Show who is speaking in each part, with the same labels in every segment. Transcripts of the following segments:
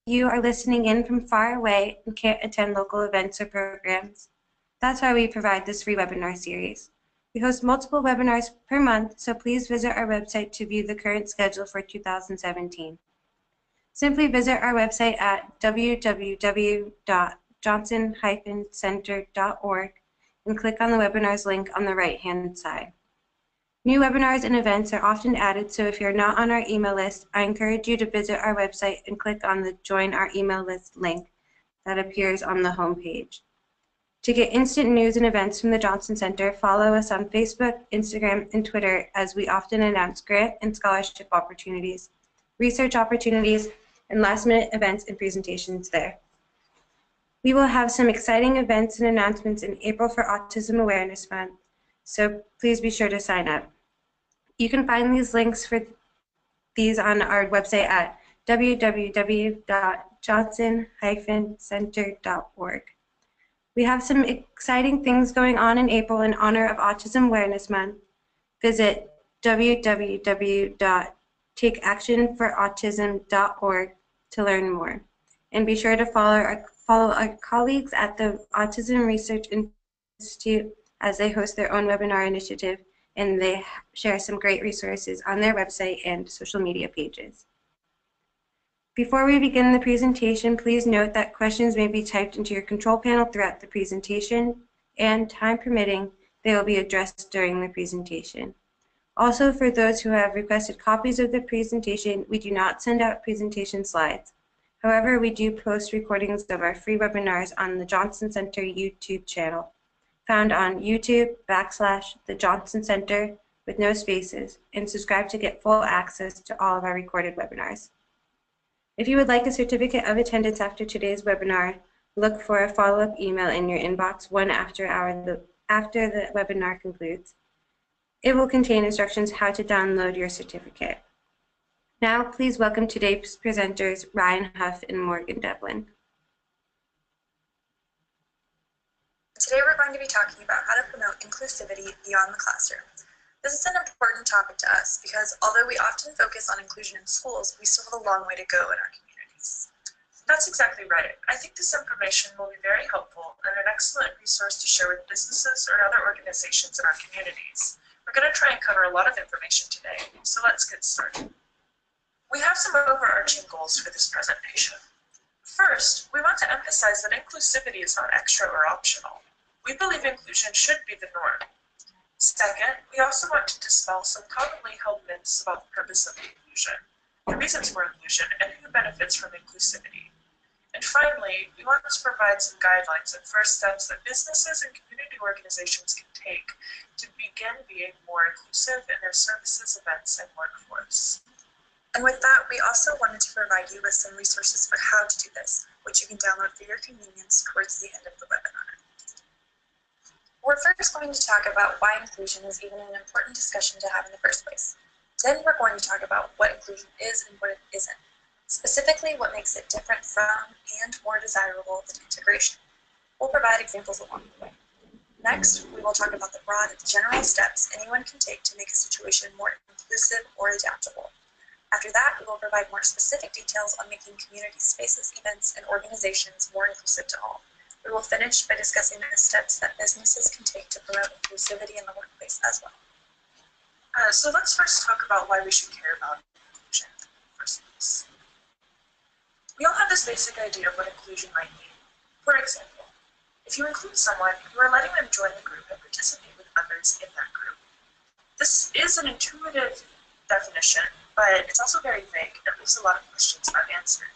Speaker 1: you are listening in from far away and can't attend local events or programs. That's why we provide this free webinar series. We host multiple webinars per month, so please visit our website to view the current schedule for 2017. Simply visit our website at www.johnson-center.org and click on the webinars link on the right-hand side. New webinars and events are often added, so if you're not on our email list, I encourage you to visit our website and click on the Join Our Email List link that appears on the homepage. To get instant news and events from the Johnson Center, follow us on Facebook, Instagram, and Twitter, as we often announce grant and scholarship opportunities, research opportunities, and last-minute events and presentations there. We will have some exciting events and announcements in April for Autism Awareness Month, so please be sure to sign up. You can find these links for these on our website at www.johnson-center.org. We have some exciting things going on in April in honor of Autism Awareness Month. Visit www.takeactionforautism.org to learn more. And be sure to follow our colleagues at the Autism Research Institute as they host their own webinar initiative, and they share some great resources on their website and social media pages. Before we begin the presentation, please note that questions may be typed into your control panel throughout the presentation, and time permitting, they will be addressed during the presentation. Also, for those who have requested copies of the presentation, we do not send out presentation slides. However, we do post recordings of our free webinars on the Johnson Center YouTube channel, found on YouTube/The Johnson Center with no spaces, and subscribe to get full access to all of our recorded webinars. If you would like a certificate of attendance after today's webinar, look for a follow-up email in your inbox after the webinar concludes. It will contain instructions how to download your certificate. Now, please welcome today's presenters, Ryan Huff and Morgan Devlin.
Speaker 2: Today we're going to be talking about how to promote inclusivity beyond the classroom. This is an important topic to us because although we often focus on inclusion in schools, we still have a long way to go in our communities.
Speaker 3: That's exactly right. I think this information will be very helpful and an excellent resource to share with businesses or other organizations in our communities. We're going to try and cover a lot of information today, so let's get started. We have some overarching goals for this presentation. First, we want to emphasize that inclusivity is not extra or optional. We believe inclusion should be the norm. Second, we also want to dispel some commonly held myths about the purpose of inclusion, the reasons for inclusion, and who benefits from inclusivity. And finally, we want to provide some guidelines and first steps that businesses and community organizations can take to begin being more inclusive in their services, events, and workforce.
Speaker 2: And with that, we also wanted to provide you with some resources for how to do this, which you can download for your convenience towards the end of the webinar. We're first going to talk about why inclusion is even an important discussion to have in the first place. Then we're going to talk about what inclusion is and what it isn't, specifically what makes it different from and more desirable than integration. We'll provide examples along the way. Next, we will talk about the broad, general steps anyone can take to make a situation more inclusive or adaptable. After that, we will provide more specific details on making community spaces, events, and organizations more inclusive to all. We will finish by discussing the steps that businesses can take to promote inclusivity in the workplace as well.
Speaker 3: So let's first talk about why we should care about inclusion in the first place. We all have this basic idea of what inclusion might mean. For example, if you include someone, you are letting them join the group and participate with others in that group. This is an intuitive definition, but it's also very vague and leaves a lot of questions unanswered.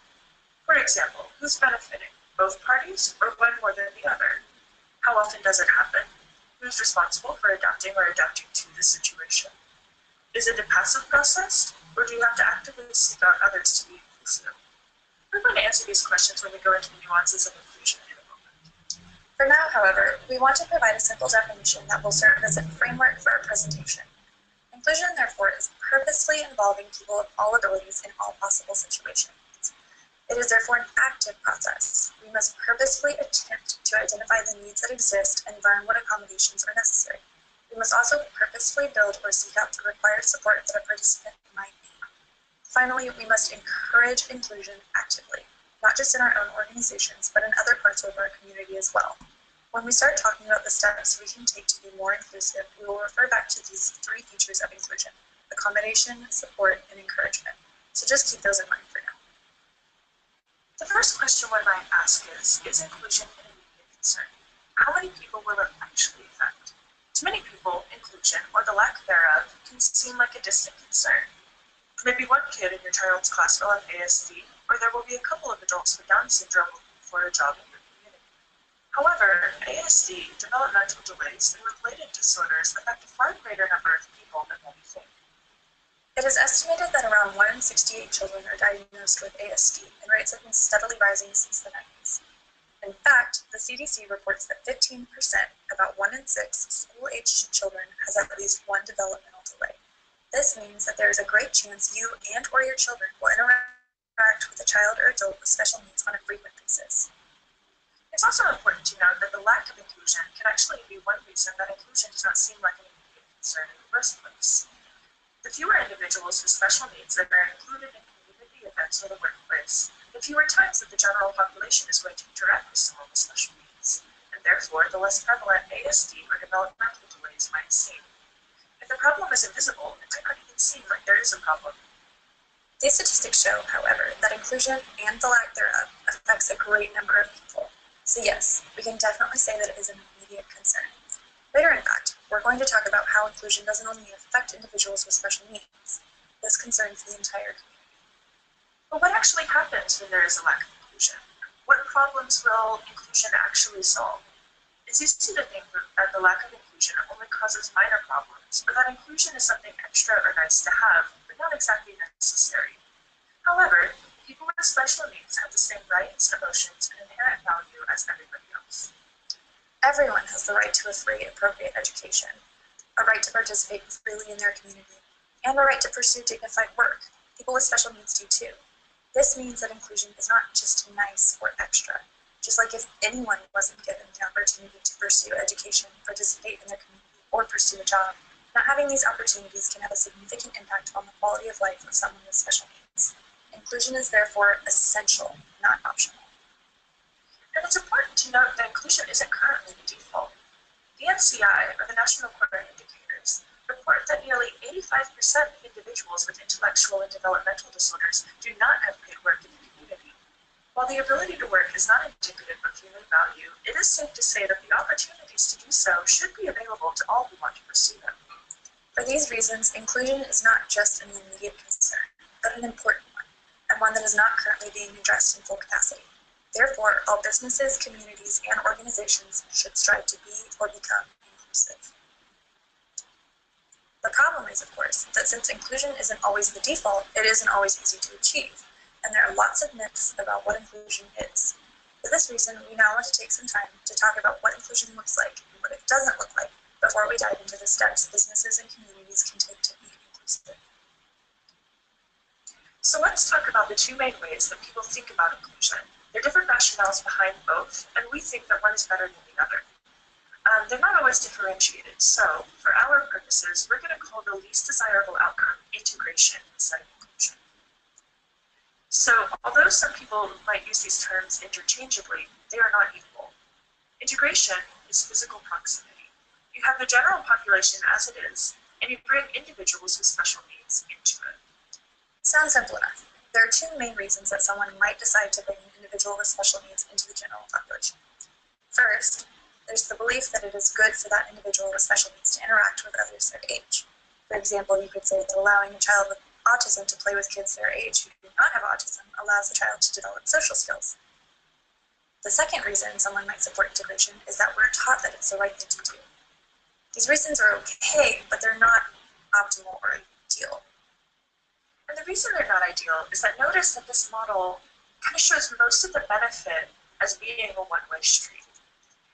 Speaker 3: For example, who's benefiting? Both parties, or one more than the other? How often does it happen? Who's responsible for adapting or adapting to the situation? Is it a passive process, or do you have to actively seek out others to be inclusive? We're going to answer these questions when we go into the nuances of inclusion in a moment.
Speaker 2: For now, however, we want to provide a simple definition that will serve as a framework for our presentation. Inclusion, therefore, is purposefully involving people of all abilities in all possible situations. It is therefore an active process. We must purposefully attempt to identify the needs that exist and learn what accommodations are necessary. We must also purposefully build or seek out the required support that a participant might need. Finally, we must encourage inclusion actively. not just in our own organizations, but in other parts of our community as well. When we start talking about the steps we can take to be more inclusive, we will refer back to these three features of inclusion: accommodation, support, and encouragement. So just keep those in mind for now.
Speaker 3: The first question one might ask is inclusion an immediate concern? How many people will it actually affect? To many people, inclusion, or the lack thereof, can seem like a distant concern. Maybe one kid in your child's class will have ASD, or there will be a couple of adults with Down syndrome looking for a job in your community. However, ASD, developmental delays, and related disorders affect a far greater number of people than what we think.
Speaker 2: It is estimated that around 1 in 68 children are diagnosed with ASD, and rates have been steadily rising since the 90s. In fact, the CDC reports that 15%, about 1 in 6 school-aged children, has at least one developmental delay. This means that there is a great chance you and/or your children will interact with a child or adult with special needs on a frequent basis.
Speaker 3: It's also important to note that the lack of inclusion can actually be one reason that inclusion does not seem like an immediate concern in the first place. The fewer individuals with special needs that are included in community events or the workplace, the fewer times that the general population is going to interact with someone with special needs, and therefore the less prevalent ASD or developmental delays might seem. If the problem is invisible, it might not even seem like there is a problem.
Speaker 2: These statistics show, however, that inclusion and the lack thereof affects a great number of people. So yes, we can definitely say that it is an immediate concern. Later, in fact, we're going to talk about how inclusion doesn't only affect individuals with special needs. This concerns the entire community.
Speaker 3: But what actually happens when there is a lack of inclusion? What problems will inclusion actually solve? It's easy to think that the lack of inclusion only causes minor problems, or that inclusion is something extra or nice to have, but not exactly necessary. However, people with special needs have the same rights, emotions, and inherent value as everybody else.
Speaker 2: Everyone has the right to a free, appropriate education, a right to participate freely in their community, and a right to pursue dignified work. People with special needs do too. This means that inclusion is not just nice or extra. Just like if anyone wasn't given the opportunity to pursue education, participate in their community, or pursue a job, not having these opportunities can have a significant impact on the quality of life of someone with special needs. Inclusion is therefore essential, not optional.
Speaker 3: And it's important to note that inclusion isn't currently the default. The NCI, or the National Core Indicators, report that nearly 85% of individuals with intellectual and developmental disorders do not have paid work in the community. While the ability to work is not indicative of human value, it is safe to say that the opportunities to do so should be available to all who want to pursue them.
Speaker 2: For these reasons, inclusion is not just an immediate concern, but an important one, and one that is not currently being addressed in full capacity. Therefore, all businesses, communities, and organizations should strive to be or become inclusive. The problem is, of course, that since inclusion isn't always the default, it isn't always easy to achieve, and there are lots of myths about what inclusion is. For this reason, we now want to take some time to talk about what inclusion looks like and what it doesn't look like before we dive into the steps businesses and communities can take to be inclusive.
Speaker 3: So let's talk about the two main ways that people think about inclusion. There are different rationales behind both, and we think that one is better than the other. They're not always differentiated, so for our purposes, we're going to call the least desirable outcome integration instead of inclusion. So although some people might use these terms interchangeably, they are not equal. Integration is physical proximity. You have the general population as it is, and you bring individuals with special needs into it.
Speaker 2: Sounds simple enough. There are two main reasons that someone might decide to bring an individual with special needs into the general population. First, there's the belief that it is good for that individual with special needs to interact with others their age. For example, you could say that allowing a child with autism to play with kids their age who do not have autism allows the child to develop social skills. The second reason someone might support integration is that we're taught that it's the right thing to do. These reasons are okay, but they're not optimal or ideal.
Speaker 3: And the reason they're not ideal is that notice that this model kind of shows most of the benefit as being a one-way street.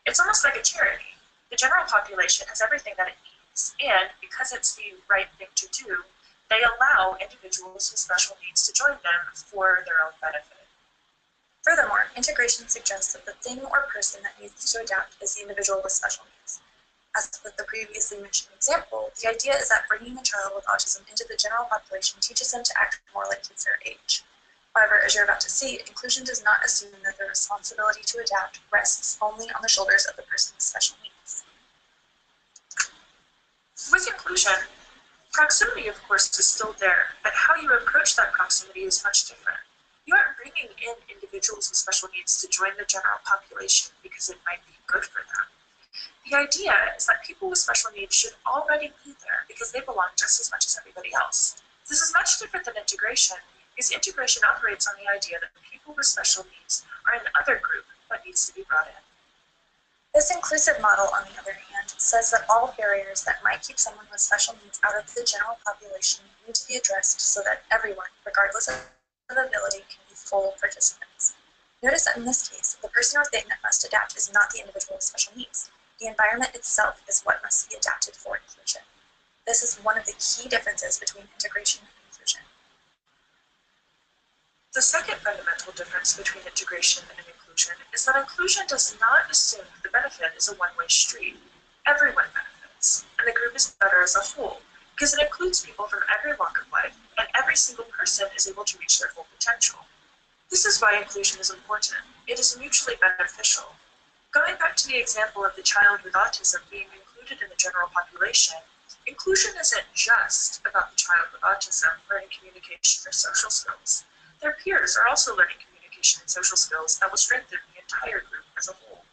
Speaker 3: It's almost like a charity. The general population has everything that it needs, and because it's the right thing to do, they allow individuals with special needs to join them for their own benefit.
Speaker 2: Furthermore, integration suggests that the thing or person that needs to adapt is the individual with special needs. As with the previously mentioned example, the idea is that bringing a child with autism into the general population teaches them to act more like kids their age. However, as you're about to see, inclusion does not assume that the responsibility to adapt rests only on the shoulders of the person with special needs.
Speaker 3: With inclusion, proximity, of course, is still there, but how you approach that proximity is much different. You aren't bringing in individuals with special needs to join the general population because it might be good for them. The idea is that people with special needs should already be there because they belong just as much as everybody else. This is much different than integration, because integration operates on the idea that people with special needs are another group that needs to be brought in.
Speaker 2: This inclusive model, on the other hand, says that all barriers that might keep someone with special needs out of the general population need to be addressed so that everyone, regardless of ability, can be full participants. Notice that in this case, the person or thing that must adapt is not the individual with special needs. The environment itself is what must be adapted for inclusion. This is one of the key differences between integration and inclusion.
Speaker 3: The second fundamental difference between integration and inclusion is that inclusion does not assume that the benefit is a one-way street. Everyone benefits, and the group is better as a whole, because it includes people from every walk of life, and every single person is able to reach their full potential. This is why inclusion is important. It is mutually beneficial. Going back to the example of the child with autism being included in the general population, inclusion isn't just about the child with autism learning communication or social skills. Their peers are also learning communication and social skills that will strengthen the entire group as a whole.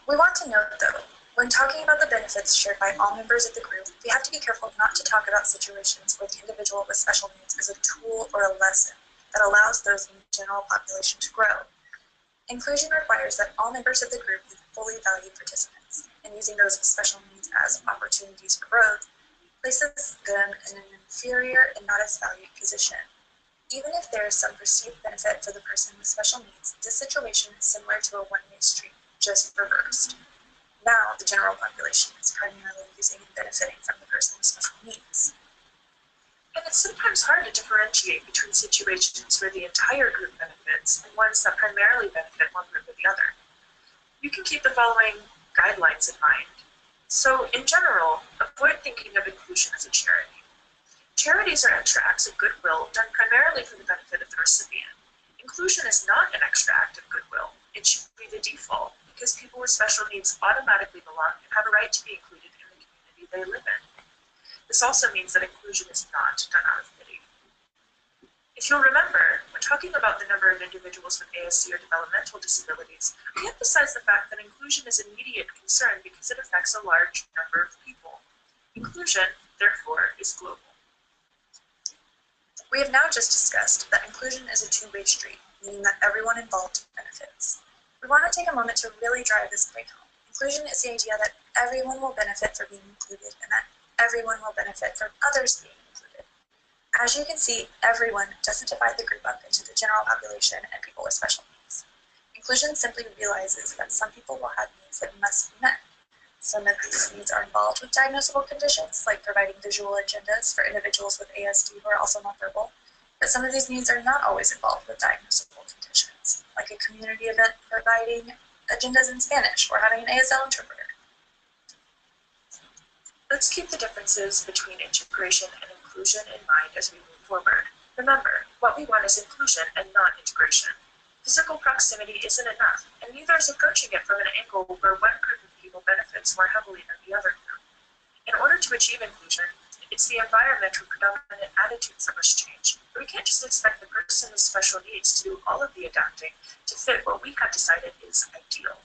Speaker 2: We want to note, though, when talking about the benefits shared by all members of the group, we have to be careful not to talk about situations where the individual with special needs is a tool or a lesson that allows those in the general population to grow. Inclusion requires that all members of the group be fully valued participants, and using those with special needs as opportunities for growth places them in an inferior and not as valued position. Even if there is some perceived benefit for the person with special needs, this situation is similar to a one-way street, just reversed. Now, the general population is primarily using and benefiting from the person with special needs.
Speaker 3: And it's sometimes hard to differentiate between situations where the entire group benefits and ones that primarily benefit one group or the other. You can keep the following guidelines in mind. So, in general, avoid thinking of inclusion as a charity. Charities are extra acts of goodwill done primarily for the benefit of the recipient. Inclusion is not an extra act of goodwill. It should be the default, because people with special needs automatically belong and have a right to be included in the community they live in. This also means that inclusion is not done out of pity. If you'll remember, when talking about the number of individuals with ASD or developmental disabilities, we emphasize the fact that inclusion is an immediate concern because it affects a large number of people. Inclusion, therefore, is global.
Speaker 2: We have now just discussed that inclusion is a two-way street, meaning that everyone involved benefits. We want to take a moment to really drive this point home. Inclusion is the idea that everyone will benefit from being included and that everyone will benefit from others being included. As you can see, everyone doesn't divide the group up into the general population and people with special needs. Inclusion simply realizes that some people will have needs that must be met. Some of these needs are involved with diagnosable conditions, like providing visual agendas for individuals with ASD who are also nonverbal, but some of these needs are not always involved with diagnosable conditions, like a community event providing agendas in Spanish or having an ASL interpreter.
Speaker 3: Let's keep the differences between integration and inclusion in mind as we move forward. Remember, what we want is inclusion and not integration. Physical proximity isn't enough, and neither is approaching it from an angle where one group of people benefits more heavily than the other group. In order to achieve inclusion, it's the environment or predominant attitudes that must change. But we can't just expect the person with special needs to do all of the adapting to fit what we have decided is ideal.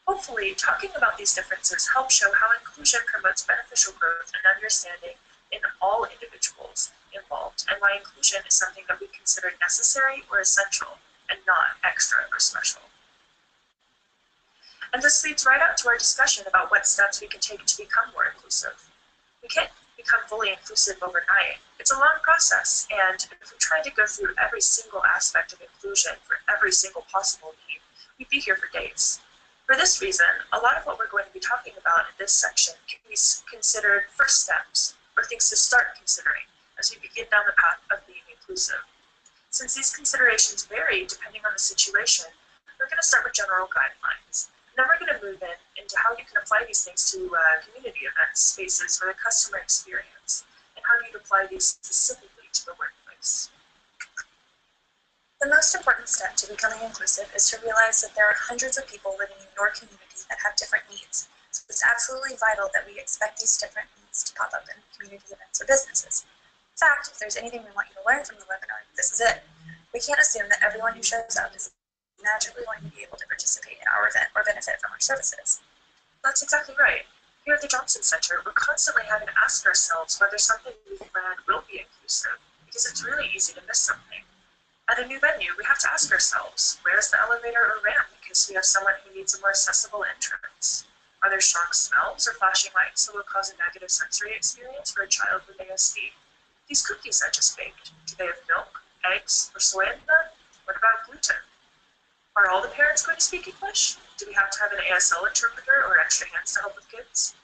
Speaker 3: Hopefully, talking about these differences helps show how inclusion promotes beneficial growth and understanding in all individuals involved, and why inclusion is something that we consider necessary or essential, and not extra or special. And this leads right up to our discussion about what steps we can take to become more inclusive. We can't become fully inclusive overnight. It's a long process, and if we tried to go through every single aspect of inclusion for every single possible need, we'd be here for days. For this reason, a lot of what we're going to be talking about in this section can be considered first steps, or things to start considering as we begin down the path of being inclusive. Since these considerations vary depending on the situation, we're going to start with general guidelines. And then we're going to move into how you can apply these things to community events, spaces, or the customer experience, and how do you apply these specifically to the workplace. is.
Speaker 2: The most important step to becoming inclusive is to realize that there are hundreds of people living in your community that have different needs. So it's absolutely vital that we expect these different needs to pop up in community events or businesses. In fact, if there's anything we want you to learn from the webinar, this is it. We can't assume that everyone who shows up is magically going to be able to participate in our event or benefit from our services.
Speaker 3: That's exactly right. Here at the Johnson Center, we're constantly having to ask ourselves whether something we plan will be inclusive, because it's really easy to miss something. At a new venue, we have to ask ourselves, where's the elevator or ramp in case we have someone who needs a more accessible entrance? Are there strong smells or flashing lights that will cause a negative sensory experience for a child with ASD? These cookies I just baked, do they have milk, eggs, or soy in them? What about gluten? Are all the parents going to speak English? Do we have to have an ASL interpreter or extra hands to help with kids?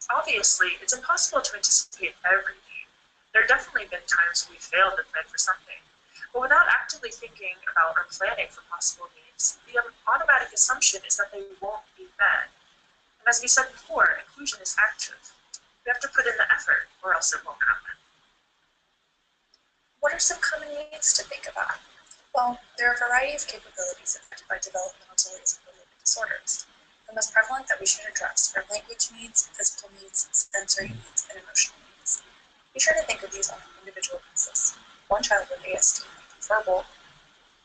Speaker 3: Obviously, it's impossible to anticipate every need. There have definitely been times we failed to plan for something. But without actively thinking about or planning for possible needs, the automatic assumption is that they won't be met. And as we said before, inclusion is active. We have to put in the effort, or else it won't happen.
Speaker 2: What are some common needs to think about? Well, there are a variety of capabilities affected by developmental delays and related disorders. The most prevalent that we should address are language needs, physical needs, sensory needs, and emotional needs. Be sure to think of these on an individual basis. One child with ASD might be verbal,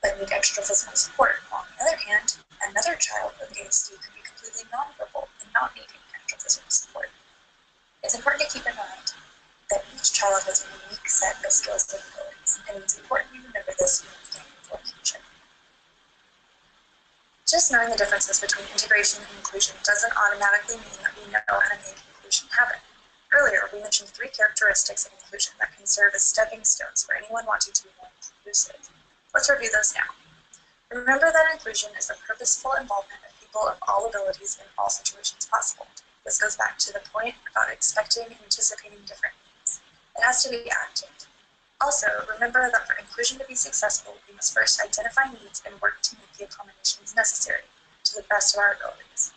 Speaker 2: but need extra physical support. On the other hand, another child with ASD could be completely nonverbal and not needing extra physical support. It's important to keep in mind that each child has a unique set of skills and abilities, and it's important to remember this when planning for inclusion. Just knowing the differences between integration and inclusion doesn't automatically mean that we know how to make inclusion happen. Earlier, we mentioned 3 characteristics of inclusion that can serve as stepping stones for anyone wanting to be more inclusive. Let's review those now. Remember that inclusion is the purposeful involvement of people of all abilities in all situations possible. This goes back to the point about expecting and anticipating different needs. It has to be active. Also, remember that for inclusion to be successful, we must first identify needs and work to make the accommodations necessary to the best of our abilities.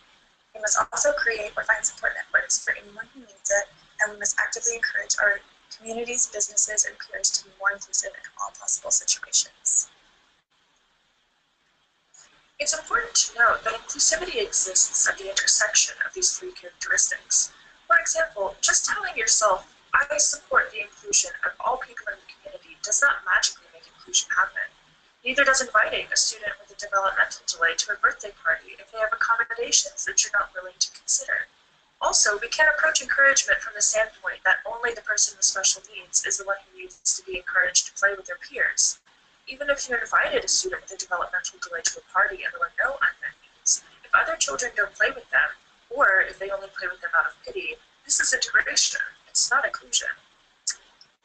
Speaker 2: We must also create or find support networks for anyone who needs it, and we must actively encourage our communities, businesses, and peers to be more inclusive in all possible situations.
Speaker 3: It's important to note that inclusivity exists at the intersection of these 3 characteristics. For example, just telling yourself, I support the inclusion of all people in the community does not magically make inclusion happen. Neither does inviting a student with a developmental delay to a birthday party if they have accommodations that you're not willing to consider. Also, we can't approach encouragement from the standpoint that only the person with special needs is the one who needs to be encouraged to play with their peers. Even if you invited a student with a developmental delay to a party and there were no unmet needs, if other children don't play with them, or if they only play with them out of pity, this is integration. It's not inclusion.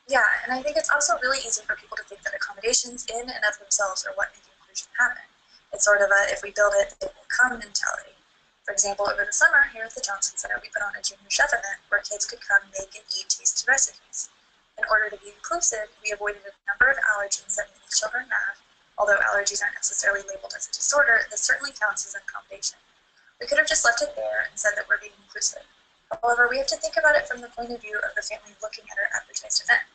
Speaker 2: Yeah, and I think it's also really easy for people to think that accommodations in and of themselves are what make inclusion happen. It's sort of a, if we build it, it will come mentality. For example, over the summer here at the Johnson Center, we put on a junior chef event where kids could come make and eat tasty recipes. In order to be inclusive, we avoided a number of allergens that many children have. Although allergies aren't necessarily labeled as a disorder, this certainly counts as an accommodation. We could have just left it there and said that we're being inclusive. However, we have to think about it from the point of view of the family looking at our advertised event.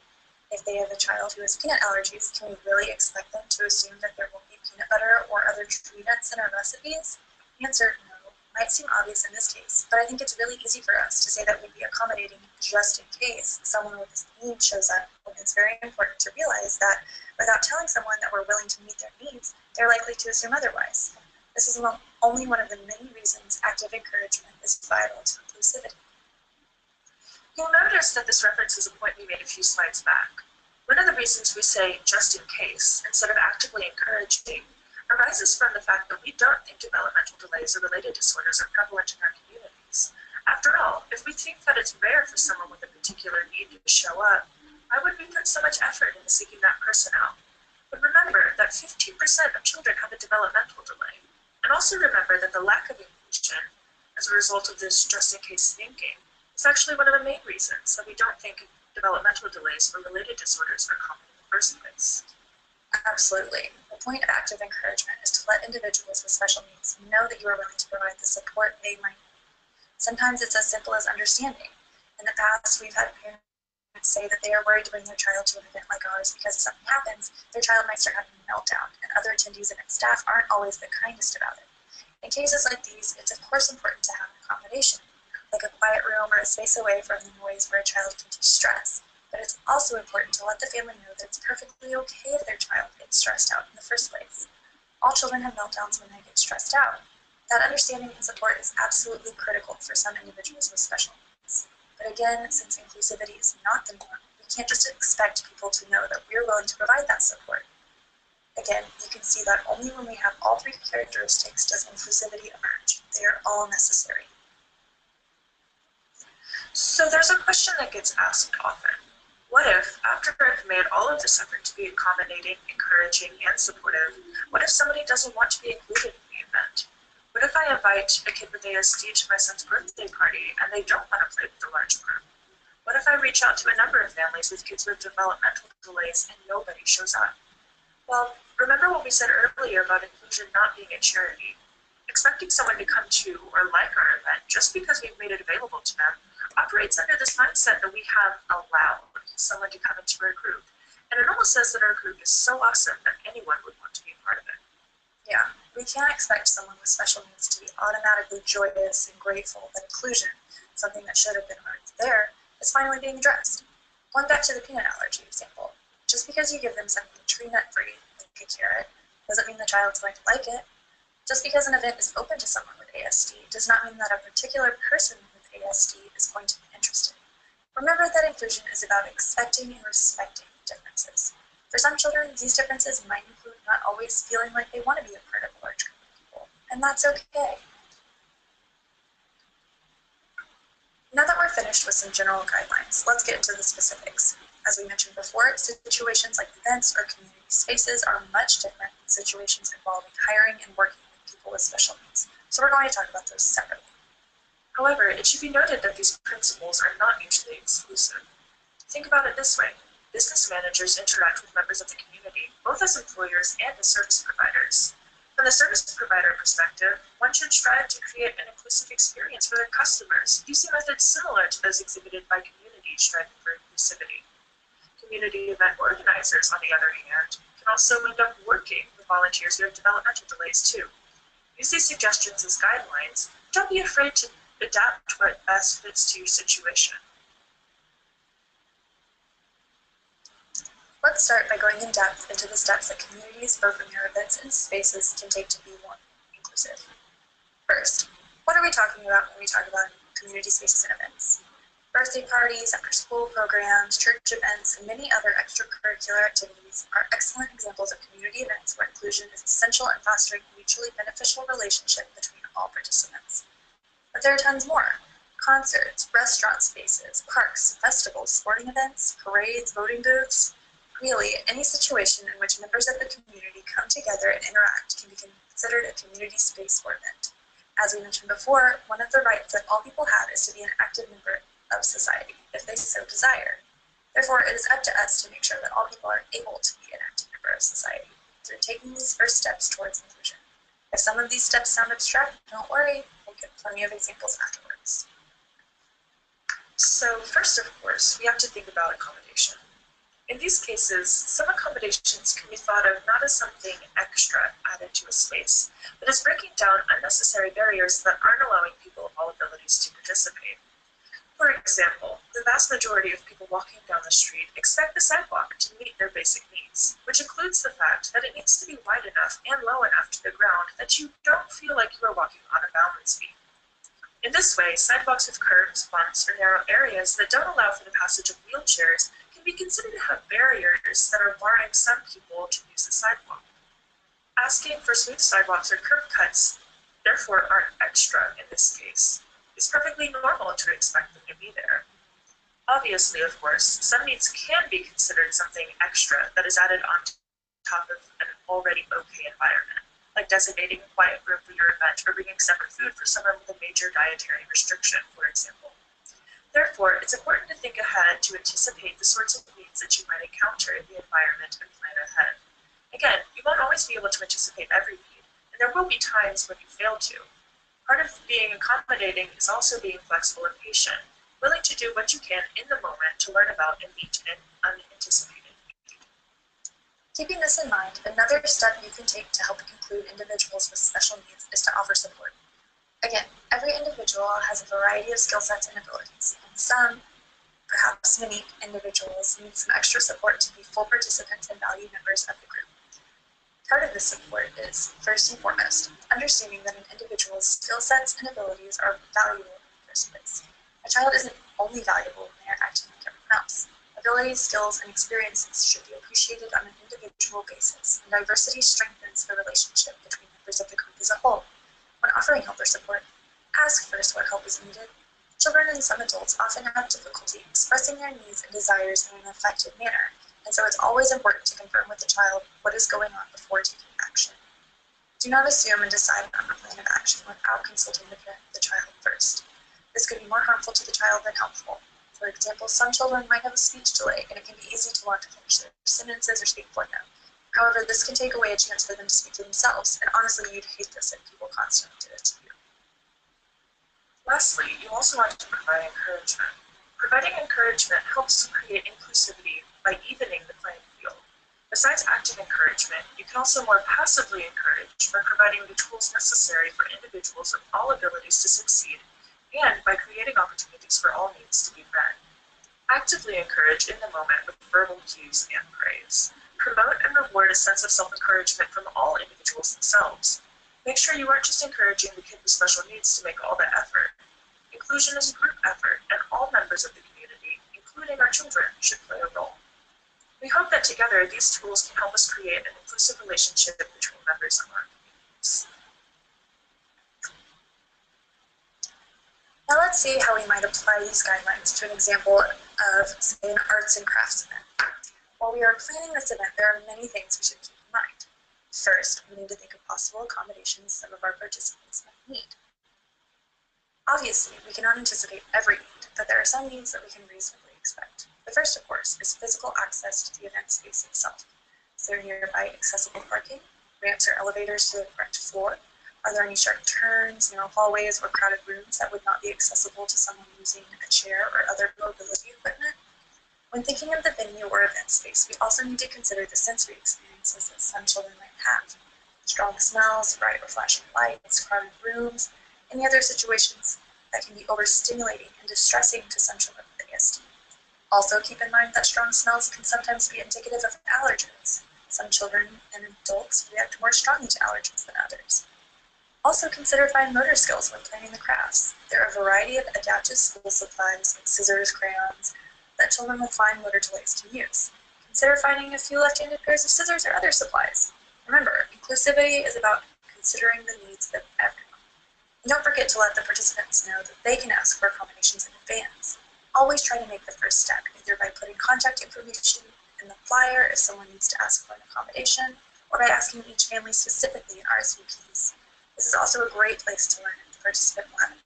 Speaker 2: If they have a child who has peanut allergies, can we really expect them to assume that there won't be peanut butter or other tree nuts in our recipes? The answer, no. Might seem obvious in this case, but I think it's really easy for us to say that we'd be accommodating just in case someone with this need shows up, when it's very important to realize that without telling someone that we're willing to meet their needs, they're likely to assume otherwise. This is only one of the many reasons active encouragement is vital to inclusivity.
Speaker 3: You'll notice that this references a point we made a few slides back. One of the reasons we say just in case instead of actively encouraging arises from the fact that we don't think developmental delays or related disorders are prevalent in our communities. After all, if we think that it's rare for someone with a particular need to show up, why would we put so much effort into seeking that person out? But remember that 15% of children have a developmental delay. And also remember that the lack of inclusion as a result of this just-in-case thinking is actually one of the main reasons that we don't think developmental delays or related disorders are common in the first place.
Speaker 2: Absolutely. The point of active encouragement is to let individuals with special needs know that you are willing to provide the support they might need. Sometimes it's as simple as understanding. In the past, we've had parents say that they are worried to bring their child to an event like ours because if something happens, their child might start having a meltdown, and other attendees and staff aren't always the kindest about it. In cases like these, it's of course important to have an accommodation, like a quiet room or a space away from the noise where a child can de-stress. But it's also important to let the family know that it's perfectly okay if their child gets stressed out in the first place. All children have meltdowns when they get stressed out. That understanding and support is absolutely critical for some individuals with special needs. But again, since inclusivity is not the norm, we can't just expect people to know that we're willing to provide that support. Again, you can see that only when we have all three characteristics does inclusivity emerge. They are all necessary.
Speaker 3: So there's a question that gets asked often. What if, after I've made all of this effort to be accommodating, encouraging, and supportive, what if somebody doesn't want to be included in the event? What if I invite a kid with ASD to my son's birthday party and they don't want to play with the large group? What if I reach out to a number of families with kids with developmental delays and nobody shows up? Well, remember what we said earlier about inclusion not being a charity. Expecting someone to come to or like our event just because we've made it available to them operates under this mindset that we have allowed someone to come into our group. And it almost says that our group is so awesome that anyone would want to be a part of it.
Speaker 2: Yeah, we can't expect someone with special needs to be automatically joyous and grateful that inclusion, something that should have been already there, is finally being addressed. Going back to the peanut allergy example, just because you give them something tree nut free, like a carrot, doesn't mean the child's going to like it. Just because an event is open to someone with ASD does not mean that a particular person with ASD is going to be interested. Remember that inclusion is about expecting and respecting differences. For some children, these differences might include not always feeling like they want to be a part of a large group of people, and that's okay. Now that we're finished with some general guidelines, let's get into the specifics. As we mentioned before, situations like events or community spaces are much different than situations involving hiring and working with people with special needs, so we're going to talk about those separately.
Speaker 3: However, it should be noted that these principles are not mutually exclusive. Think about it this way. Business managers interact with members of the community, both as employers and as service providers. From the service provider perspective, one should strive to create an inclusive experience for their customers, using methods similar to those exhibited by communities striving for inclusivity. Community event organizers, on the other hand, can also end up working with volunteers who have developmental delays too. Use these suggestions as guidelines. Don't be afraid to adapt what best fits to your situation.
Speaker 2: Let's start by going in depth into the steps that communities, both in their events and spaces, can take to be more inclusive. First, what are we talking about when we talk about community spaces and events? Birthday parties, after-school programs, church events, and many other extracurricular activities are excellent examples of community events where inclusion is essential in fostering a mutually beneficial relationship between all participants. But there are tons more. Concerts, restaurant spaces, parks, festivals, sporting events, parades, voting booths. Really, any situation in which members of the community come together and interact can be considered a community space or event. As we mentioned before, one of the rights that all people have is to be an active member of society, if they so desire. Therefore, it is up to us to make sure that all people are able to be an active member of society through taking these first steps towards inclusion. If some of these steps sound abstract, don't worry, we'll get plenty of examples afterwards.
Speaker 3: So first, of course, we have to think about accommodation. In these cases, some accommodations can be thought of not as something extra added to a space, but as breaking down unnecessary barriers that aren't allowing people of all abilities to participate. For example, the vast majority of people walking down the street expect the sidewalk to meet their basic needs, which includes the fact that it needs to be wide enough and low enough to the ground that you don't feel like you are walking on a balance beam. In this way, sidewalks with curbs, bumps, or narrow areas that don't allow for the passage of wheelchairs can be considered to have barriers that are barring some people to use the sidewalk. Asking for smooth sidewalks or curb cuts, therefore, aren't extra in this case. It's perfectly normal to expect them to be there. Obviously, of course, some needs can be considered something extra that is added on top of an already okay environment, like designating a quiet room for your event or bringing separate food for someone with a major dietary restriction, for example. Therefore, it's important to think ahead to anticipate the sorts of needs that you might encounter in the environment and plan ahead. Again, you won't always be able to anticipate every need, and there will be times when you fail to. Part of being accommodating is also being flexible and patient. willing to do what you can in the moment to learn about and meet an unanticipated need.
Speaker 2: Keeping this in mind, another step you can take to help include individuals with special needs is to offer support. Again, every individual has a variety of skill sets and abilities, and some, perhaps many individuals, need some extra support to be full participants and valued members of the group. Part of this support is, first and foremost, understanding that an individual's skill sets and abilities are valuable in the first place. A child isn't only valuable when they are acting like everyone else. Abilities, skills, and experiences should be appreciated on an individual basis, and diversity strengthens the relationship between members of the group as a whole. When offering help or support, ask first what help is needed. Children and some adults often have difficulty expressing their needs and desires in an effective manner, and so it's always important to confirm with the child what is going on before taking action. Do not assume and decide on a plan of action without consulting the parent of the child first. This could be more harmful to the child than helpful. For example, some children might have a speech delay, and it can be easy to want to finish their sentences or speak for them. However, this can take away a chance for them to speak for themselves, and honestly, you'd hate this if people constantly did it to you.
Speaker 3: Lastly, you also want to provide encouragement. Providing encouragement helps to create inclusivity by evening the playing field. Besides active encouragement, you can also more passively encourage by providing the tools necessary for individuals of all abilities to succeed and by creating opportunities for all needs to be met. Actively encourage in the moment with verbal cues and praise. Promote and reward a sense of self-encouragement from all individuals themselves. Make sure you aren't just encouraging the kid with special needs to make all the effort. Inclusion is a group effort, and all members of the community, including our children, should play a role. We hope that together these tools can help us create an inclusive relationship between members of our communities.
Speaker 2: Now let's see how we might apply these guidelines to an example of, say, an arts and crafts event. While we are planning this event, there are many things we should keep in mind. First, we need to think of possible accommodations some of our participants might need. Obviously, we cannot anticipate every need, but there are some needs that we can reasonably expect. The first, of course, is physical access to the event space itself. Is there nearby accessible parking, ramps or elevators to the correct floor? Are there any sharp turns, narrow hallways, or crowded rooms that would not be accessible to someone using a chair or other mobility equipment? When thinking of the venue or event space, we also need to consider the sensory experiences that some children might have. Strong smells, bright or flashing lights, crowded rooms, any other situations that can be overstimulating and distressing to some children with ASD. Also keep in mind that strong smells can sometimes be indicative of allergens. Some children and adults react more strongly to allergens than others. Also consider fine motor skills when planning the crafts. There are a variety of adaptive school supplies like scissors, crayons, that children with fine motor delays can use. Consider finding a few left-handed pairs of scissors or other supplies. Remember, inclusivity is about considering the needs of everyone. And don't forget to let the participants know that they can ask for accommodations in advance. Always try to make the first step, either by putting contact information in the flyer if someone needs to ask for an accommodation, or by asking each family specifically in RSVPs. This is also a great place to learn if the participant will have an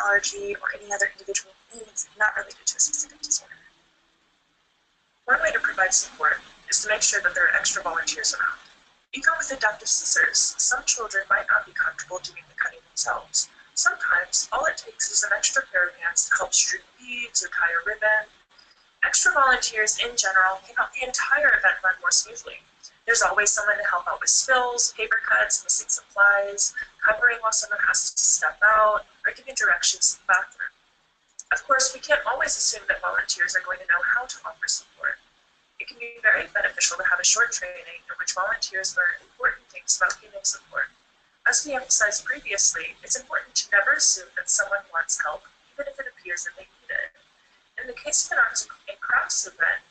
Speaker 2: allergy or any other individual needs not related to a specific disorder.
Speaker 3: One way to provide support is to make sure that there are extra volunteers around. Even with adaptive scissors, some children might not be comfortable doing the cutting themselves. Sometimes, all it takes is an extra pair of hands to help string beads or tie a ribbon. Extra volunteers in general can help the entire event run more smoothly. There's always someone to help out with spills, paper cuts, missing supplies, covering while someone has to step out, or giving directions to the bathroom. Of course, we can't always assume that volunteers are going to know how to offer support. It can be very beneficial to have a short training in which volunteers learn important things about human support. As we emphasized previously, it's important to never assume that someone wants help, even if it appears that they need it. In the case of an arts and crafts event,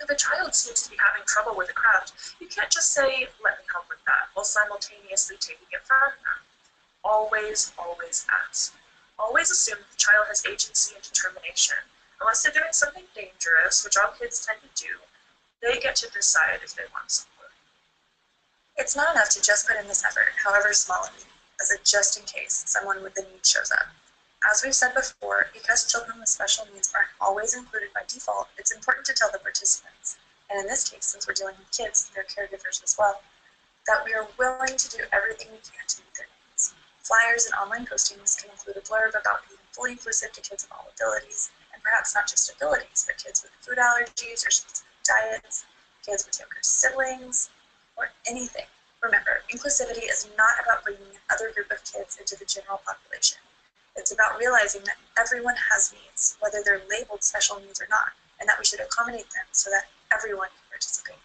Speaker 3: if a child seems to be having trouble with a craft, you can't just say, "Let me help with that," while simultaneously taking it from them. Always, always ask. Always assume that the child has agency and determination. Unless they're doing something dangerous, which all kids tend to do, they get to decide if they want support.
Speaker 2: It's not enough to just put in this effort, however small it may be, as a just in case someone with the need shows up. As we've said before, because children with special needs aren't always included by default, it's important to tell the participants, and in this case, since we're dealing with kids, they're caregivers as well, that we are willing to do everything we can to meet their needs. Flyers and online postings can include a blurb about being fully inclusive to kids of all abilities, and perhaps not just abilities, but kids with food allergies or specific diets, kids with younger siblings, or anything. Remember, inclusivity is not about bringing another group of kids into the general population. It's about realizing that everyone has needs, whether they're labeled special needs or not, and that we should accommodate them so that everyone can participate.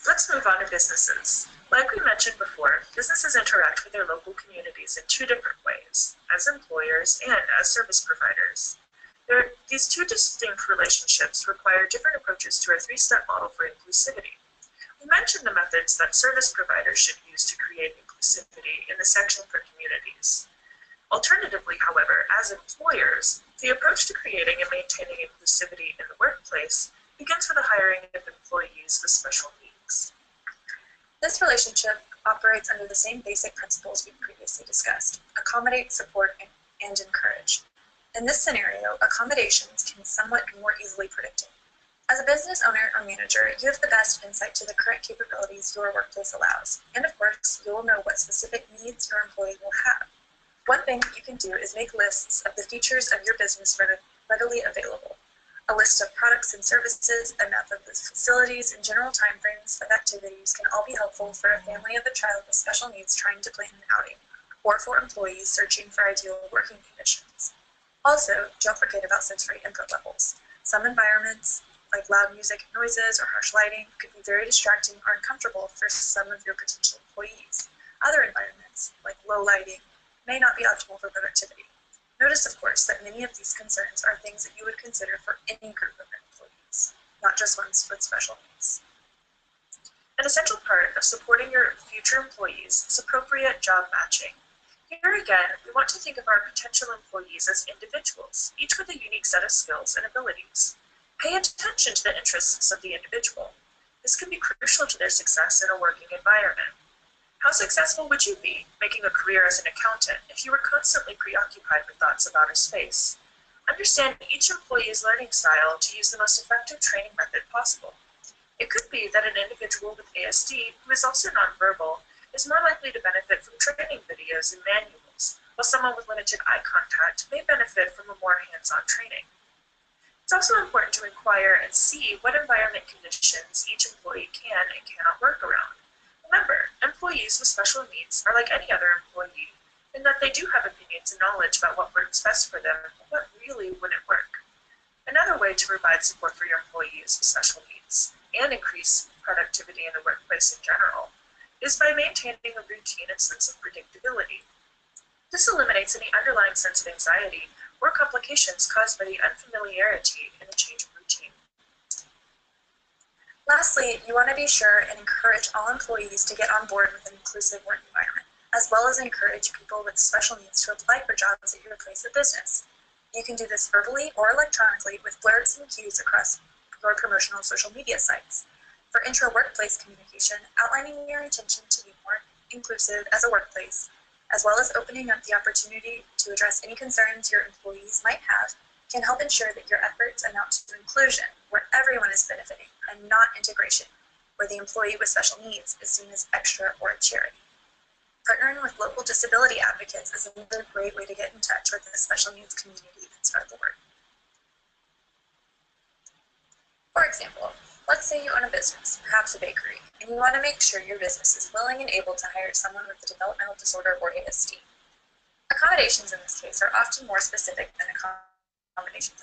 Speaker 3: Let's move on to businesses. Like we mentioned before, businesses interact with their local communities in two different ways, as employers and as service providers. These two distinct relationships require different approaches to our three-step model for inclusivity. We mentioned the methods that service providers should use to create inclusivity in the section for communities. Alternatively, however, as employers, the approach to creating and maintaining inclusivity in the workplace begins with the hiring of employees with special needs.
Speaker 2: This relationship operates under the same basic principles we previously discussed: accommodate, support, and encourage. In this scenario, accommodations can be somewhat more easily predicted. As a business owner or manager, you have the best insight to the current capabilities your workplace allows, and of course, you will know what specific needs your employee will have. One thing you can do is make lists of the features of your business readily available. A list of products and services, a map of the facilities, and general timeframes of activities can all be helpful for a family of a child with special needs trying to plan an outing, or for employees searching for ideal working conditions. Also, don't forget about sensory input levels. Some environments, like loud music, noises, or harsh lighting, could be very distracting or uncomfortable for some of your potential employees. Other environments, like low lighting, may not be optimal for productivity. Notice, of course, that many of these concerns are things that you would consider for any group of employees, not just ones with special needs.
Speaker 3: An essential part of supporting your future employees is appropriate job matching. Here again, we want to think of our potential employees as individuals, each with a unique set of skills and abilities. Pay attention to the interests of the individual. This can be crucial to their success in a working environment. How successful would you be making a career as an accountant if you were constantly preoccupied with thoughts of outer space? Understand each employee's learning style to use the most effective training method possible. It could be that an individual with ASD who is also nonverbal is more likely to benefit from training videos and manuals, while someone with limited eye contact may benefit from a more hands-on training. It's also important to inquire and see what environment conditions each employee can and cannot work around. Remember, employees with special needs are like any other employee in that they do have opinions and knowledge about what works best for them and what really wouldn't work. Another way to provide support for your employees with special needs and increase productivity in the workplace in general is by maintaining a routine and sense of predictability. This eliminates any underlying sense of anxiety or complications caused by the unfamiliarity in a change of routine.
Speaker 2: Lastly, you want to be sure and encourage all employees to get on board with an inclusive work environment, as well as encourage people with special needs to apply for jobs at your place of business. You can do this verbally or electronically with blurbs and cues across your promotional social media sites. For intra-workplace communication, outlining your intention to be more inclusive as a workplace, as well as opening up the opportunity to address any concerns your employees might have, can help ensure that your efforts amount to inclusion, where everyone is benefiting, and not integration, where the employee with special needs is seen as extra or a charity. Partnering with local disability advocates is another great way to get in touch with the special needs community and spread the word. For example, let's say you own a business, perhaps a bakery, and you want to make sure your business is willing and able to hire someone with a developmental disorder or ASD. Accommodations in this case are often more specific than accommodations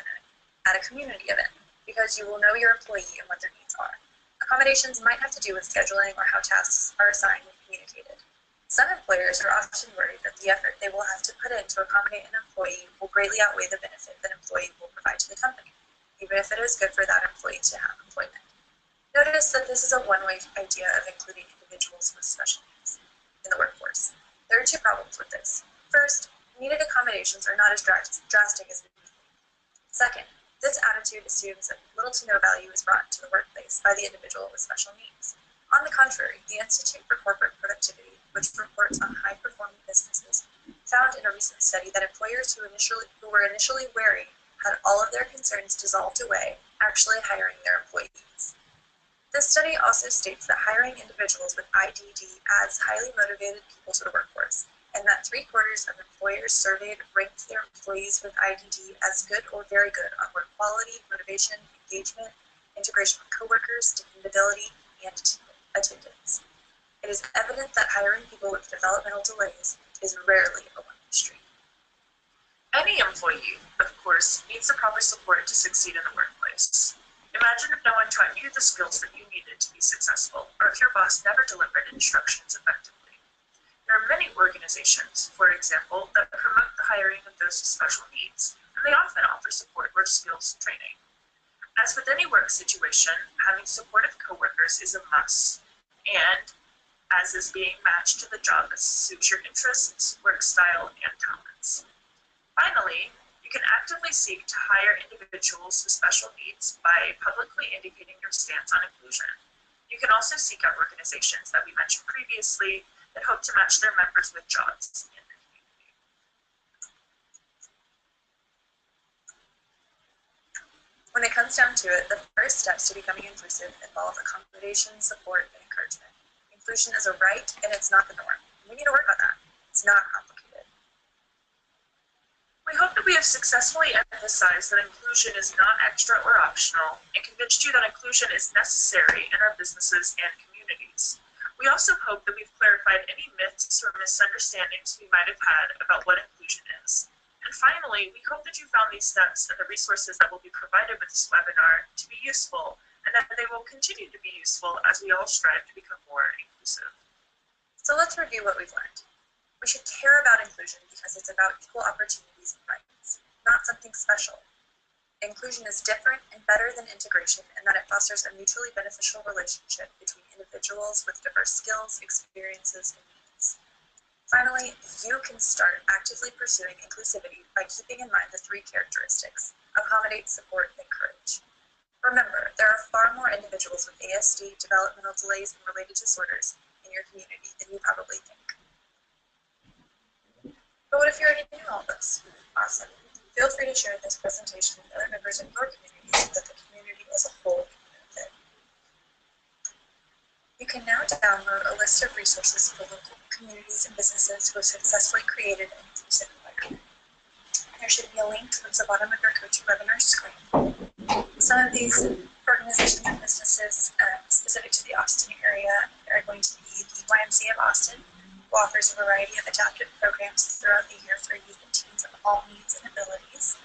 Speaker 2: at a community event, because you will know your employee and what their needs are. Accommodations might have to do with scheduling or how tasks are assigned and communicated. Some employers are often worried that the effort they will have to put in to accommodate an employee will greatly outweigh the benefit that employee will provide to the company, even if it is good for that employee to have employment. Notice that this is a one-way idea of including individuals with special needs in the workforce. There are two problems with this. First, needed accommodations are not as drastic as we think. Second, this attitude assumes that little to no value is brought to the workplace by the individual with special needs. On the contrary, the Institute for Corporate Productivity, which reports on high-performing businesses, found in a recent study that employers who were initially wary had all of their concerns dissolved away, actually hiring their employees. This study also states that hiring individuals with IDD adds highly motivated people to the workforce, and that 3/4 of employers surveyed ranked their employees with IDD as good or very good on work quality, motivation, engagement, integration with coworkers, dependability, and attendance. It is evident that hiring people with developmental delays is rarely a one-way street.
Speaker 3: Any employee, of course, needs the proper support to succeed in the workplace. Imagine if no one taught you the skills that you needed to be successful, or if your boss never delivered instructions effectively. There are many organizations, for example, that promote the hiring of those with special needs, and they often offer support or skills training. As with any work situation, having supportive coworkers is a must, and as is being matched to the job that suits your interests, work style, and talents. Finally, you can actively seek to hire individuals with special needs by publicly indicating your stance on inclusion. You can also seek out organizations that we mentioned previously that hope to match their members with jobs in the community.
Speaker 2: When it comes down to it, the first steps to becoming inclusive involve accommodation, support, and encouragement. Inclusion is a right, and it's not the norm. We need to work on that. It's not complicated.
Speaker 3: We hope that we have successfully emphasized that inclusion is not extra or optional, and convinced you that inclusion is necessary in our businesses and communities. We also hope that we've clarified any myths or misunderstandings we might have had about what inclusion is. And finally, we hope that you found these steps and the resources that will be provided with this webinar to be useful, and that they will continue to be useful as we all strive to become more inclusive.
Speaker 2: So let's review what we've learned. We should care about inclusion because it's about equal opportunities and rights, not something special. Inclusion is different and better than integration in that it fosters a mutually beneficial relationship between individuals with diverse skills, experiences, and needs. Finally, you can start actively pursuing inclusivity by keeping in mind the 3 characteristics: accommodate, support, and encourage. Remember, there are far more individuals with ASD, developmental delays, and related disorders in your community than you probably think. But what if you already knew all this? Awesome. Feel free to share this presentation with other members of your community so that the community as a whole can benefit. You can now download a list of resources for local communities and businesses who have successfully created an inclusive environment. There should be a link towards the bottom of your GoToWebinar screen. Some of these organizations and businesses specific to the Austin area are going to be the YMCA of Austin, who offers a variety of adaptive programs throughout the year for youth and teens of all needs and abilities.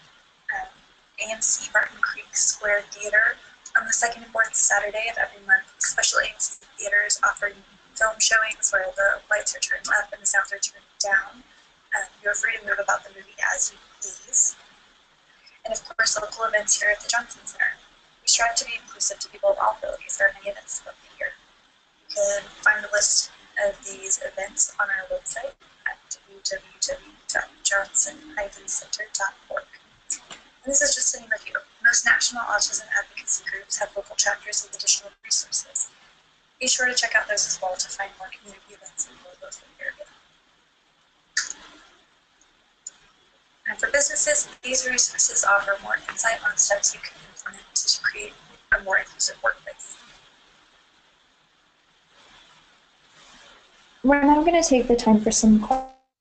Speaker 2: AMC Barton Creek Square Theater on the 2nd and 4th Saturday of every month. Special AMC theaters offer film showings where the lights are turned up and the sounds are turned down. You're free to move about the movie as you please. And of course, local events here at the Johnson Center. We strive to be inclusive to people of all abilities. There are many events throughout the year. You can find a list of these events on our website at www.johnson-center.org. And this is just to name a few. Most national autism advocacy groups have local chapters with additional resources. Be sure to check out those as well to find more community events in your local area. And for businesses, these resources offer more insight on steps you can implement to create a more inclusive workplace.
Speaker 4: We're now going to take the time for some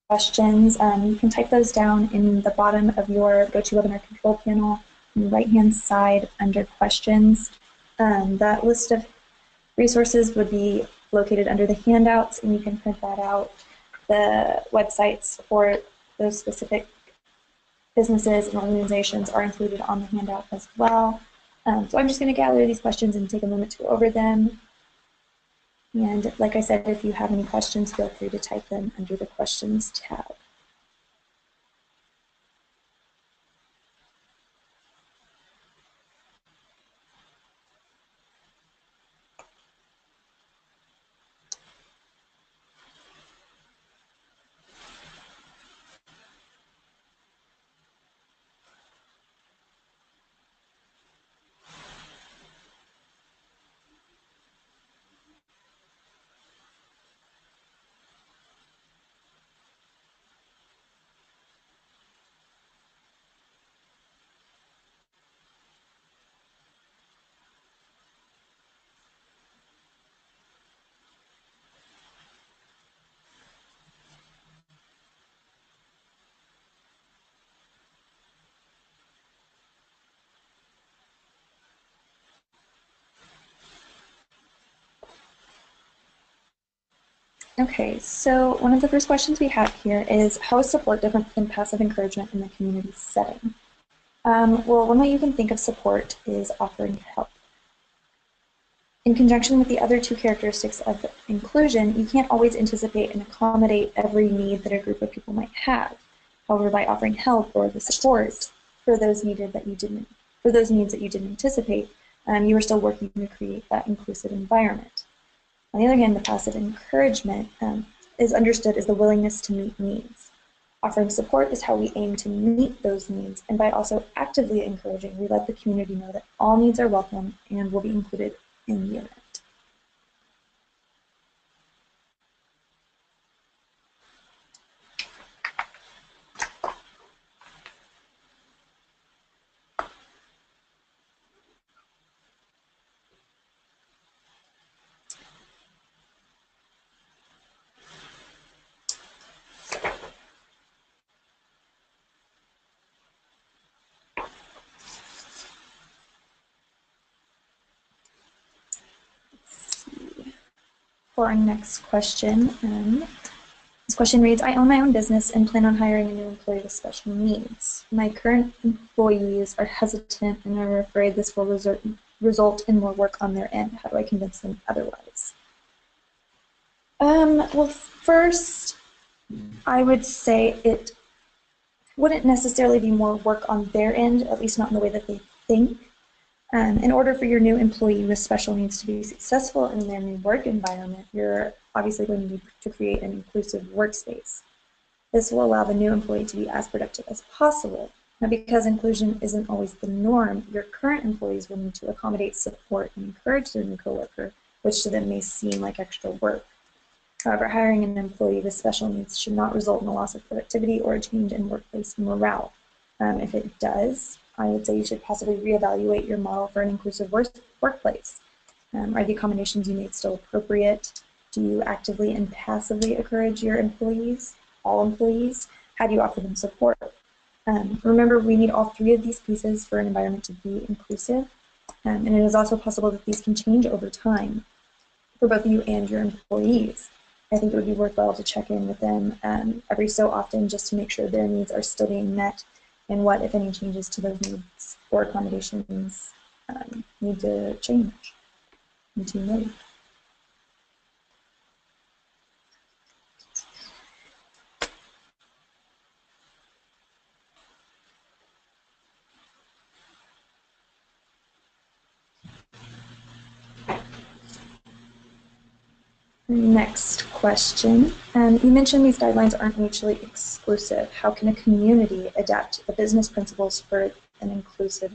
Speaker 4: questions. You can type those down in the bottom of your GoToWebinar control panel on the right-hand side under questions. That list of resources would be located under the handouts, and you can print that out. The websites for those specific businesses and organizations are included on the handout as well. So I'm just going to gather these questions and take a moment to go over them. And like I said, if you have any questions, feel free to type them under the questions tab. Okay, so one of the first questions we have here is, how is support different than passive encouragement in the community setting? Well, one way you can think of support is offering help. In conjunction with the other two characteristics of inclusion, you can't always anticipate and accommodate every need that a group of people might have. However, by offering help or the support for those needs that you didn't anticipate, you are still working to create that inclusive environment. On the other hand, the passive encouragement is understood as the willingness to meet needs. Offering support is how we aim to meet those needs, and by also actively encouraging, we let the community know that all needs are welcome and will be included in the event. For our next question, this question reads, I own my own business and plan on hiring a new employee with special needs. My current employees are hesitant and are afraid this will result in more work on their end. How do I convince them otherwise? Well, first, I would say it wouldn't necessarily be more work on their end, at least not in the way that they think. In order for your new employee with special needs to be successful in their new work environment, you're obviously going to need to create an inclusive workspace. This will allow the new employee to be as productive as possible. Now, because inclusion isn't always the norm, your current employees will need to accommodate, support, and encourage their new coworker, which to them may seem like extra work. However, hiring an employee with special needs should not result in a loss of productivity or a change in workplace morale. If it does, I would say you should possibly reevaluate your model for an inclusive workplace. Are the accommodations you made still appropriate? Do you actively and passively encourage your employees, all employees? How do you offer them support? Remember, we need all three of these pieces for an environment to be inclusive, and it is also possible that these can change over time for both you and your employees. I think it would be worthwhile to check in with them every so often just to make sure their needs are still being met and what, if any, changes to those needs or accommodations need to change, need to be made. Next question. You mentioned these guidelines aren't mutually exclusive. How can a community adapt the business principles for an inclusive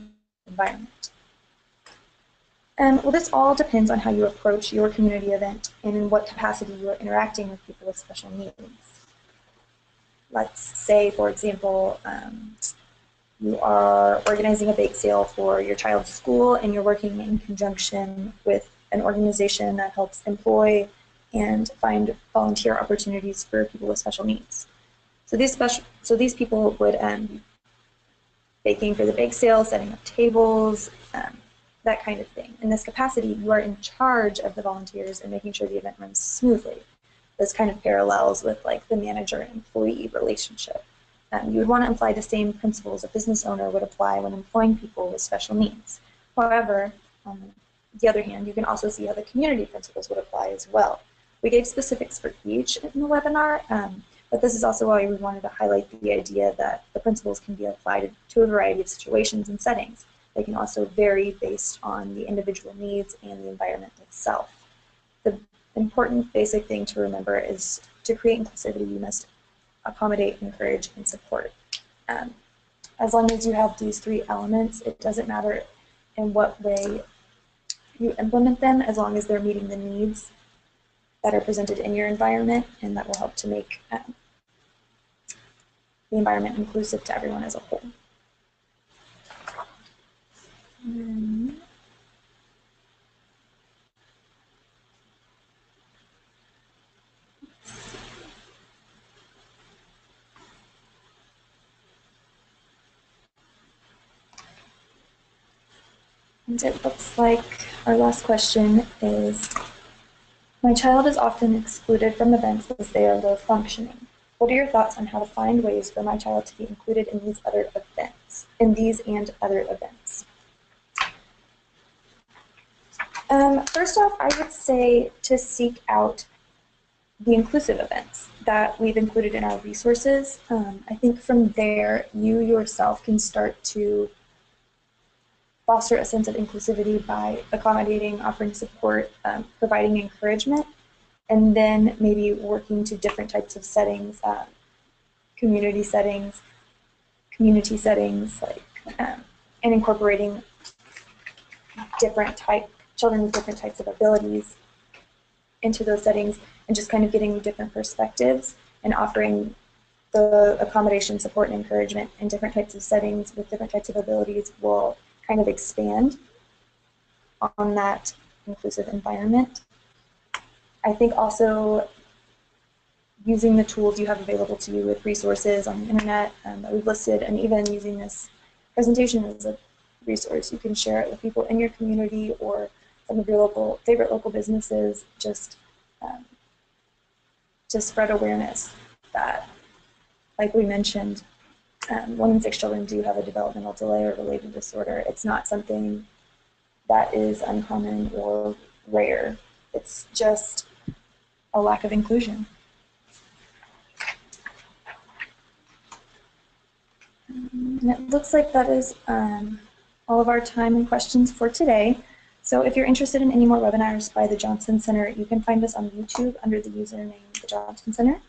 Speaker 4: environment? Well, this all depends on how you approach your community event and in what capacity you are interacting with people with special needs. Let's say, for example, you are organizing a bake sale for your child's school and you're working in conjunction with an organization that helps employ and find volunteer opportunities for people with special needs. So these people would be baking for the bake sale, setting up tables, that kind of thing. In this capacity, you are in charge of the volunteers and making sure the event runs smoothly. This kind of parallels with like the manager-employee relationship. You would want to apply the same principles a business owner would apply when employing people with special needs. However, on the other hand, you can also see how the community principles would apply as well. We gave specifics for each in the webinar, but this is also why we wanted to highlight the idea that the principles can be applied to a variety of situations and settings. They can also vary based on the individual needs and the environment itself. The important basic thing to remember is to create inclusivity, you must accommodate, encourage, and support. As long as you have these three elements, it doesn't matter in what way you implement them, as long as they're meeting the needs that are presented in your environment, and that will help to make the environment inclusive to everyone as a whole. And it looks like our last question is, My child is often excluded from events as they are low functioning. What are your thoughts on how to find ways for my child to be included in these and other events? First off, I would say to seek out the inclusive events that we've included in our resources. I think from there, you yourself can start to foster a sense of inclusivity by accommodating, offering support, providing encouragement, and then maybe working to different types of settings, community settings, like, and incorporating children with different types of abilities into those settings, and just kind of getting different perspectives and offering the accommodation, support, and encouragement in different types of settings with different types of abilities will kind of expand on that inclusive environment. I think also using the tools you have available to you with resources on the internet that we've listed, and even using this presentation as a resource, you can share it with people in your community or some of your favorite local businesses, just to spread awareness that, like we mentioned, 1 in 6 children do have a developmental delay or related disorder. It's not something that is uncommon or rare. It's just a lack of inclusion. And it looks like that is all of our time and questions for today. So if you're interested in any more webinars by the Johnson Center, you can find us on YouTube under the username The Johnson Center.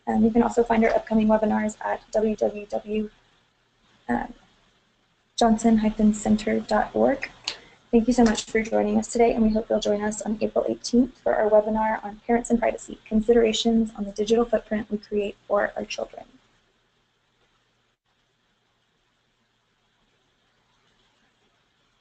Speaker 4: You can also find our upcoming webinars at www.johnson-center.org. Thank you so much for joining us today, and we hope you'll join us on April 18th for our webinar on Parents and Privacy, Considerations on the Digital Footprint We Create for Our Children.